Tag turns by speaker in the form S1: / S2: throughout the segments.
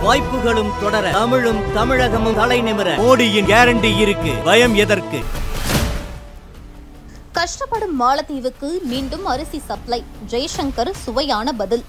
S1: வாய்ப்புகளும் தொடர தமிழும் தமிழகமும் தலைநிமிர மோடியின் கேரண்டி இருக்கு. பயம் எதற்கு?
S2: கஷ்டப்படும் மாலத்தீவுக்கு மீண்டும் அரிசி சப்ளை. ஜெய்சங்கர் சுவையான பதில்.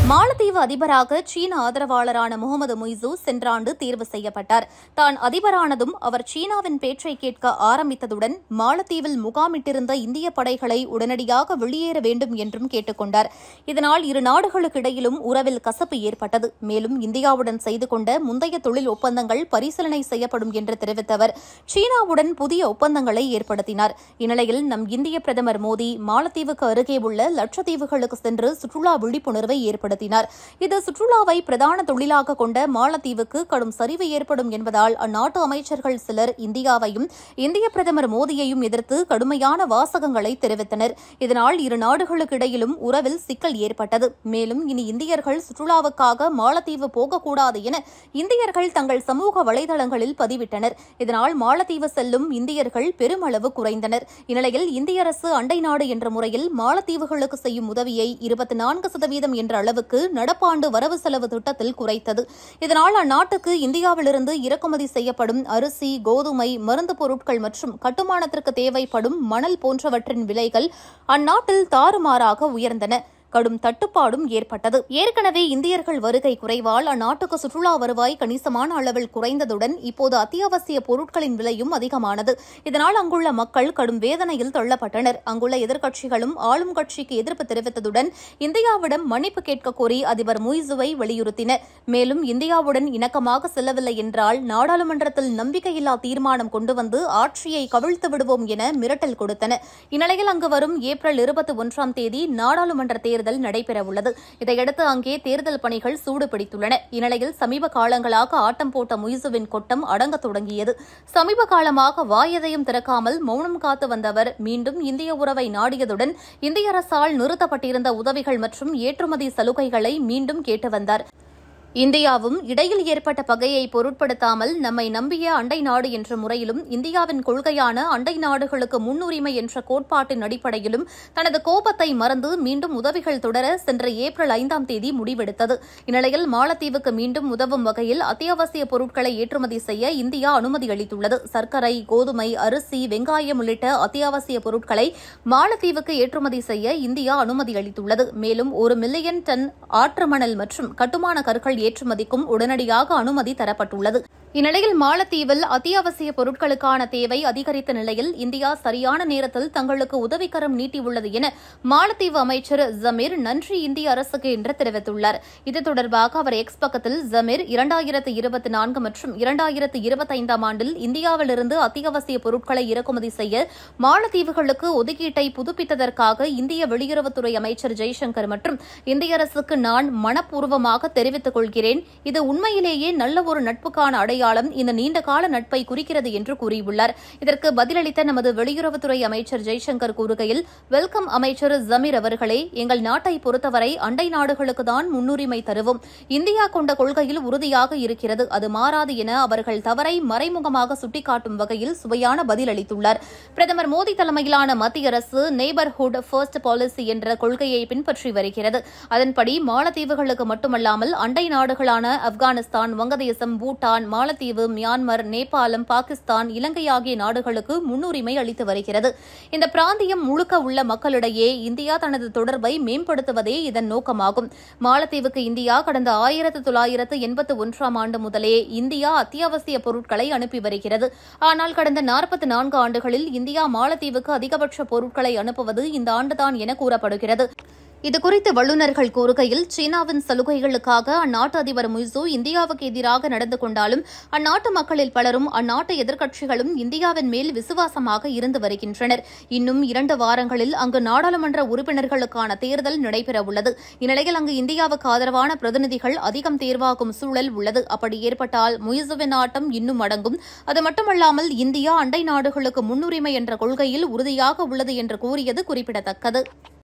S2: மாலத்தீவு அதிபராக சீன ஆதரவாளரான முகமது முய்சு சென்ற ஆண்டு தேர்வு செய்யப்பட்டார். தான் அதிபரானதும் அவர் சீனாவின் பேச்சை கேட்க ஆரம்பித்ததுடன் மாலத்தீவில் முகாமிட்டிருந்த இந்திய படைகளை உடனடியாக வெளியேற வேண்டும் என்றும் கேட்டுக் கொண்டார். இதனால் இரு நாடுகளுக்கிடையிலும் உறவில் கசப்பு ஏற்பட்டது. மேலும் இந்தியாவுடன் செய்து கொண்ட முந்தைய தொழில் ஒப்பந்தங்கள் பரிசீலனை செய்யப்படும் என்று தெரிவித்த அவர் சீனாவுடன் புதிய ஒப்பந்தங்களை ஏற்படுத்தினார். இந்நிலையில் நம் இந்திய பிரதமர் மோடி மாலத்தீவுக்கு அருகே உள்ள லட்சத்தீவுகளுக்கு சென்று சுற்றுலா விழிப்புணர்வை ஏற்படுத்தினார். இது சுற்றுலாவை பிரதான தொழிலாக கொண்ட மாலத்தீவுக்கு கடும் சரிவு ஏற்படும் என்பதால் அந்நாட்டு அமைச்சர்கள் சிலர் இந்தியாவையும் இந்திய பிரதமர் மோடியையும் எதிர்த்து கடுமையான வாசகங்களை தெரிவித்தனர். இதனால் இரு நாடுகளுக்கு இடையிலும் உறவில் சிக்கல் ஏற்பட்டது. மேலும் இனி இந்தியர்கள் சுற்றுலாவுக்காக மாலத்தீவு போகக்கூடாது என இந்தியர்கள் தங்கள் சமூக வலைதளங்களில் பதிவிட்டனர். இதனால் மாலத்தீவு செல்லும் இந்தியர்கள் பெருமளவு குறைந்தனர். இந்நிலையில் இந்திய அரசு அண்டை நாடு என்ற முறையில் மாலத்தீவுகளுக்கு செய்யும் உதவியை 24% என்ற அளவுக்கு நடப்பாண்டு வரவு செலவு திட்டத்தில் குறைத்தது. இதனால் அந்நாட்டுக்கு இந்தியாவிலிருந்து இறக்குமதி செய்யப்படும் அரிசி, கோதுமை, மருந்து பொருட்கள் மற்றும் கட்டுமானத்திற்கு தேவைப்படும் மணல் போன்றவற்றின் விலைகள் அந்நாட்டில் தாறுமாறாக உயர்ந்தன. கடும் தட்டுப்பாடும் ஏற்பட்டது. ஏற்கனவே இந்தியர்கள் வருகை குறைவால் அந்நாட்டுக்கு சுற்றுலா வருவாய் கணிசமான அளவில் குறைந்ததுடன் இப்போது அத்தியாவசிய பொருட்களின் விலையும் அதிகமானது. இதனால் அங்குள்ள மக்கள் கடும் வேதனையில் தள்ளப்பட்டனர். அங்குள்ள எதிர்க்கட்சிகளும் ஆளும் கட்சிக்கு எதிர்ப்பு தெரிவித்ததுடன் இந்தியாவிடம் மன்னிப்பு கேட்க கோரி அதிபர் முய்சுவை வலியுறுத்தினர். மேலும் இந்தியாவுடன் இணக்கமாக செல்லவில்லை என்றால் நாடாளுமன்றத்தில் நம்பிக்கையில்லா தீர்மானம் கொண்டு வந்து ஆட்சியை கவிழ்த்து விடுவோம் என மிரட்டல் கொடுத்தனர். இந்நிலையில் அங்கு வரும் ஏப்ரல் 21 நாடாளுமன்ற தேர்தல் நடைபெறவுள்ளது. இதையடுத்து அங்கே தேர்தல் பணிகள் சூடுபிடித்துள்ளன. இந்நிலையில் சமீப காலங்களாக ஆட்டம் போட்ட முய்சுவின் கொட்டம் அடங்கத் தொடங்கியது. சமீப காலமாக வாயதையும் திறக்காமல் மௌனம் காத்து வந்தவர் மீண்டும் இந்திய உறவை நாடியதுடன் இந்திய அரசால் நிறுத்தப்பட்டிருந்த உதவிகள் மற்றும் ஏற்றுமதி சலுகைகளை மீண்டும் கேட்டு வந்தார். இந்தியாவும் இடையில் ஏற்பட்ட பகையை பொருட்படுத்தாமல் நம்மை நம்பிய அண்டை நாடு என்ற முறையிலும் இந்தியாவின் கொள்கையான அண்டை நாடுகளுக்கு முன்னுரிமை என்ற கோட்பாட்டின் அடிப்படையிலும் தனது கோபத்தை மறந்து மீண்டும் உதவிகள் தொடர சென்ற ஏப்ரல் 5 முடிவெடுத்தது. இந்நிலையில் மாலத்தீவுக்கு மீண்டும் உதவும் வகையில் அத்தியாவசிய பொருட்களை ஏற்றுமதி செய்ய இந்தியா அனுமதி அளித்துள்ளது. சர்க்கரை, கோதுமை, அரிசி, வெங்காயம் உள்ளிட்ட அத்தியாவசிய பொருட்களை மாலத்தீவுக்கு ஏற்றுமதி செய்ய இந்தியா அனுமதி அளித்துள்ளது. மேலும் 1 மில்லியன் டன் ஆற்று மணல் மற்றும் கட்டுமான கற்கள் ஏற்றுமதிக்கும் உடனடியாக அனுமதி தரப்பட்டுள்ளது. இந்நிலையில் மாலத்தீவில் அத்தியாவசிய பொருட்களுக்கான தேவை அதிகரித்த நிலையில் இந்தியா சரியான நேரத்தில் தங்களுக்கு உதவிக்கரம் நீட்டியுள்ளது என மாலத்தீவு அமைச்சர் ஜமீர் நன்றி இந்திய அரசுக்கு என்று தெரிவித்துள்ளார். இது தொடர்பாக அவர் எக்ஸ் பக்கத்தில் ஜமீர் 2024 மற்றும் 2025 ஆண்டில் இந்தியாவிலிருந்து அத்தியாவசிய பொருட்களை இறக்குமதி செய்ய மாலத்தீவுகளுக்கு ஒதுக்கீட்டை புதுப்பித்ததற்காக இந்திய வெளியுறவுத்துறை அமைச்சர் ஜெய்சங்கர் மற்றும் இந்திய அரசுக்கு நான் மனப்பூர்வமாக தெரிவித்துக் கொள்கிறேன். இது உண்மையிலேயே நல்ல ஒரு நட்புக்கான அடையாளம். இந்த நீண்டகால நட்பை குறிக்கிறது என்று கூறியுள்ளார். இதற்கு பதிலளித்த நமது வெளியுறவுத்துறை அமைச்சர் ஜெய்சங்கர் கூறுகையில், வெல்கம் அமைச்சர் ஜமீர் அவர்களே, எங்கள் நாட்டை பொறுத்தவரை அண்டை நாடுகளுக்கு தான் முன்னுரிமை தருவோம். இந்தியா கொண்ட கொள்கையில் உறுதியாக இருக்கிறது. அது மாறாது என அவர்கள் தவறை மறைமுகமாக சுட்டிக்காட்டும் வகையில் சுவையான பதில் அளித்துள்ளார். பிரதமர் மோடி தலைமையிலான மத்திய அரசு நெய்பர்ஹுட் ஃபர்ஸ்ட் பாலிசி என்ற கொள்கையை பின்பற்றி வருகிறது. அதன்படி மாலத்தீவுகளுக்கு மட்டுமல்லாமல் அண்டை நாடுகளான ஆப்கானிஸ்தான், வங்கதேசம், பூட்டான், மாலத்தீவு, மியான்மர், நேபாளம், பாகிஸ்தான், இலங்கை ஆகிய நாடுகளுக்கு முன்னுரிமை அளித்து வருகிறது. இந்த பிராந்தியம் முழுக்க உள்ள மக்களிடையே இந்தியா தனது தொடர்பை மேம்படுத்துவதே இதன் நோக்கமாகும். மாலத்தீவுக்கு இந்தியா கடந்த 1981 ஆண்டு முதலே இந்தியா அத்தியாவசிய பொருட்களை அனுப்பி வருகிறது. ஆனால் கடந்த 44 ஆண்டுகளில் இந்தியா மாலத்தீவுக்கு அதிகபட்ச பொருட்களை அனுப்புவது இந்த ஆண்டுதான் என கூறப்படுகிறது. இதுகுறித்து வல்லுநர்கள் கூறுகையில், சீனாவின் சலுகைகளுக்காக அந்நாட்டு அதிபர் முய்சு இந்தியாவுக்கு எதிராக நடந்து கொண்டாலும் அந்நாட்டு மக்களில் பலரும் அந்நாட்டு எதிர்க்கட்சிகளும் இந்தியாவின் மேல் விசுவாசமாக இருந்து வருகின்றனர். இன்னும் 2 வாரங்களில் அங்கு நாடாளுமன்ற உறுப்பினர்களுக்கான தேர்தல் நடைபெறவுள்ளது. இந்நிலையில் அங்கு இந்தியாவுக்கு ஆதரவான பிரதிநிதிகள் அதிகம் தேர்வாகும் சூழல் உள்ளது. அப்படி ஏற்பட்டால் முய்சுவின் ஆட்டம் இன்னும் அடங்கும். அது மட்டுமல்லாமல் இந்தியா அண்டை நாடுகளுக்கு முன்னுரிமை என்ற கொள்கையில் உறுதியாக உள்ளது என்று கூறியது குறிப்பிடத்தக்கது.